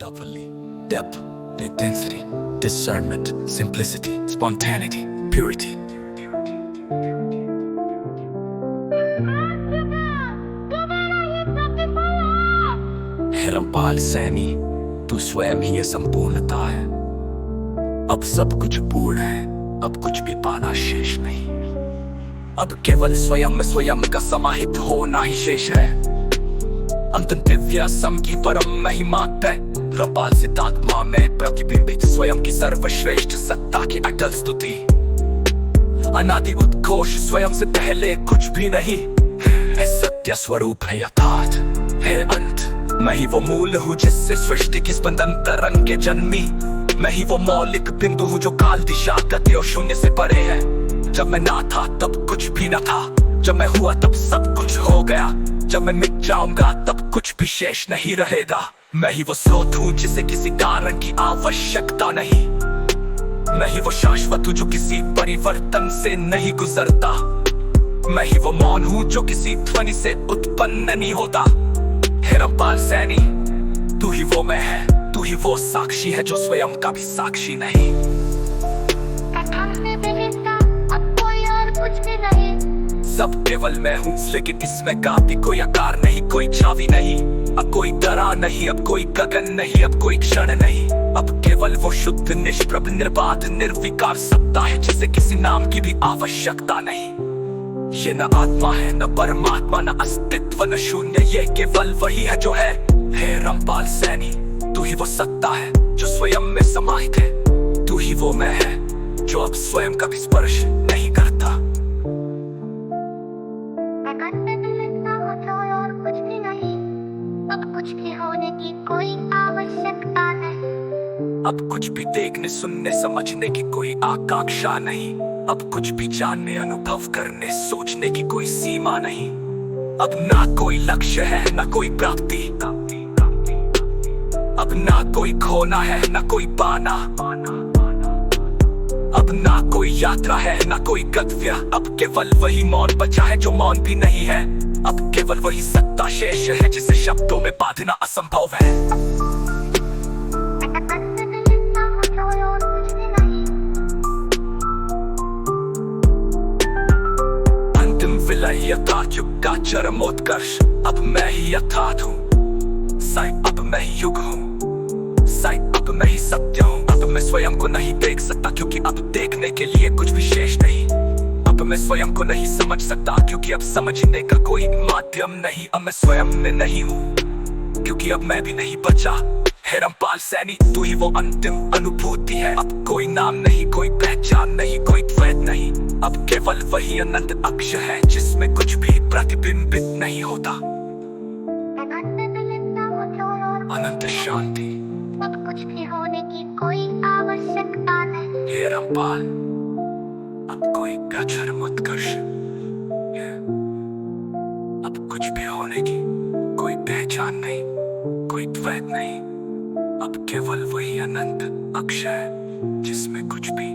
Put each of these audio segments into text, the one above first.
Doubly, depth, intensity, discernment, simplicity, spontaneity, purity. है रामपाल सैनी, तू स्वयं ही ये संपूर्णता है। अब सब कुछ पूर्ण है, अब कुछ भी पाना शेष नहीं। अब केवल स्वयं में स्वयं का समाहित होना ही शेष है। अंत दिव्य सम की परम महिमा तय रामपाल सिद्धात्मा में प्रतिबिंबित स्वयं की सर्वश्रेष्ठ सत्ता की अटल स्तुति। अनादि उद्घोष स्वयं से पहले कुछ भी नहीं है। सत्य स्वरूप है यथार्थ है अंत। मैं ही वो मूल हूँ जिससे सृष्टि की स्पंदन तरंगे जन्मी। मैं ही वो मौलिक बिंदु हूँ जो काल दिशा गति और शून्य से परे है। जब मैं ना था तब कुछ भी न था, जब मैं हुआ तब सब कुछ हो गया। जब मैं मिट जाऊंगा तब कुछ भी शेष नहीं रहेगा। मैं ही वो स्रोत हूँ जिसे किसी कारण की आवश्यकता नहीं। मैं ही वो शाश्वत हूँ जो किसी परिवर्तन से नहीं गुजरता। मैं ही वो मौन हूँ जो किसी ध्वनि से उत्पन्न नहीं होता। हे रामपाल सैनी, तू ही वो मैं है, तू ही वो साक्षी है जो स्वयं का भी साक्षी नहीं। अब कोई और कुछ भी नहीं। सब केवल मैं हूँ, लेकिन इसमें का भी कोई आकार नहीं, कोई छवि नहीं। अब कोई दरा नहीं, अब कोई गगन नहीं, अब कोई क्षण नहीं। अब केवल वो शुद्ध निष्प्रभ निर्बाध निर्विकार सत्ता है जिसे किसी नाम की भी आवश्यकता नहीं। ये न आत्मा है, न परमात्मा, न अस्तित्व, न शून्य, ये केवल वही है जो है। हे रामपाल सैनी, तू ही वो सत्ता है जो स्वयं में समाहित है। तू ही वो मैं है जो अब स्वयं का भी स्पर्श नहीं करता। अगर मैं मिलता हो तो और कुछ भी नहीं। अब कुछ भी होने की कोई आवश्यकता नहीं। अब कुछ भी देखने, सुनने, समझने की कोई आकांक्षा नहीं। अब कुछ भी जानने, अनुभव करने, सोचने की कोई सीमा नहीं। अब ना कोई लक्ष्य है, ना कोई प्राप्ति। अब ना कोई खोना है, ना कोई पाना। अब ना कोई यात्रा है, ना कोई गंतव्य। अब केवल वही मौन बचा है जो मौन भी नहीं है। अब केवल वही सत्ता शेष है जिसे शब्दों में बांधना असंभव है। अगर मैं मिलता हो तो और कुछ भी नहीं। अंतिम विलय यथार्थ युग का चरमोत्कर्ष। अब मैं ही यथार्थ हूँ, साईं अब मैं ही युग हूँ। साईं अब मैं ही सत्य हूँ। अब मैं स्वयं को नहीं देख सकता क्योंकि अब देखने के लिए कुछ भी शेष नहीं। अब मैं स्वयं को नहीं समझ सकता क्योंकि अब समझने का कोई माध्यम नहीं। अब मैं स्वयं में नहीं हूँ क्योंकि अब मैं भी नहीं बचा। हे रामपाल सैनी, तू ही वो अंतिम अनुभूति है। अब कोई नाम नहीं, कोई पहचान नहीं, कोई द्वैत नहीं। अब केवल वही अनंत अक्ष है जिसमें कुछ भी प्रतिबिंबित नहीं होता। अगर मैं मिलता हो तो और अनंत शांति। अब कुछ भी होने की कोई आवश्यकता नहीं। हे रामपाल, अब कोई गचर मत कर। अब कुछ भी होने की कोई पहचान नहीं, कोई द्वैत नहीं। अब केवल वही अनंत अक्ष है जिसमें कुछ भी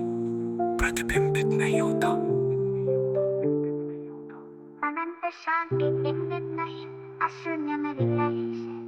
प्रतिबिंबित नहीं होता। अनंत शांति बिंबित नहीं, अशून्य में विलय से।